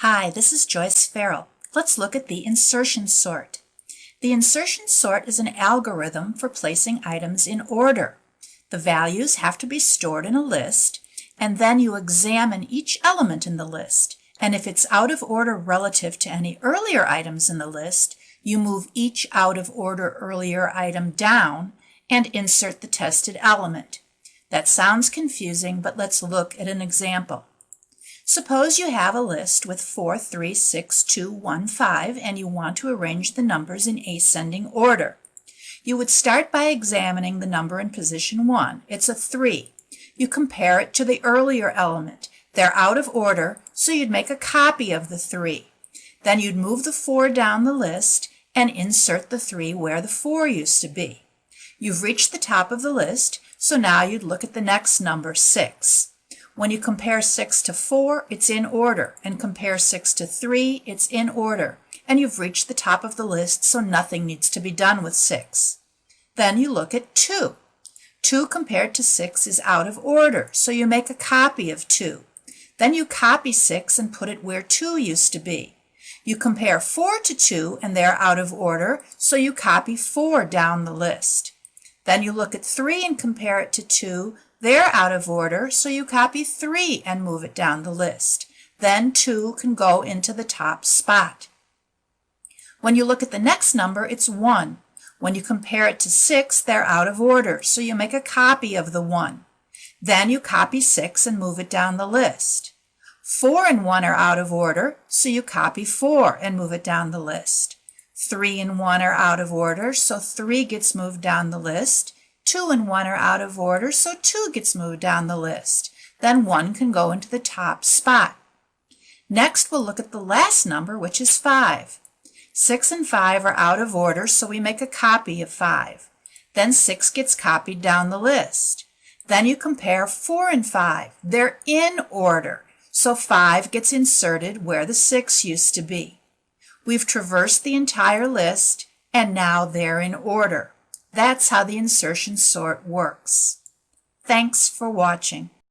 Hi, this is Joyce Farrell. Let's look at the insertion sort. The insertion sort is an algorithm for placing items in order. The values have to be stored in a list, and then you examine each element in the list. And if it's out of order relative to any earlier items in the list, you move each out of order earlier item down and insert the tested element. That sounds confusing, but let's look at an example. Suppose you have a list with 4, 3, 6, 2, 1, 5, and you want to arrange the numbers in ascending order. You would start by examining the number in position 1. It's a 3. You compare it to the earlier element. They're out of order, so you'd make a copy of the 3. Then you'd move the 4 down the list and insert the 3 where the 4 used to be. You've reached the top of the list, so now you'd look at the next number, 6. When you compare 6 to 4, it's in order, and compare 6 to 3, it's in order, and you've reached the top of the list, so nothing needs to be done with 6. Then you look at 2. 2 compared to 6 is out of order, so you make a copy of 2. Then you copy 6 and put it where 2 used to be. You compare 4 to 2, and they're out of order, so you copy 4 down the list. Then you look at 3 and compare it to 2. They're out of order, so you copy 3 and move it down the list. Then 2 can go into the top spot. When you look at the next number, it's 1. When you compare it to 6, they're out of order, so you make a copy of the 1. Then you copy 6 and move it down the list. 4 and 1 are out of order, so you copy 4 and move it down the list. 3 and 1 are out of order, so 3 gets moved down the list. 2 and 1 are out of order, so 2 gets moved down the list. Then 1 can go into the top spot. Next, we'll look at the last number, which is 5. 6 and 5 are out of order, so we make a copy of 5. Then 6 gets copied down the list. Then you compare 4 and 5. They're in order, so 5 gets inserted where the 6 used to be. We've traversed the entire list, and now they're in order. That's how the insertion sort works. Thanks for watching.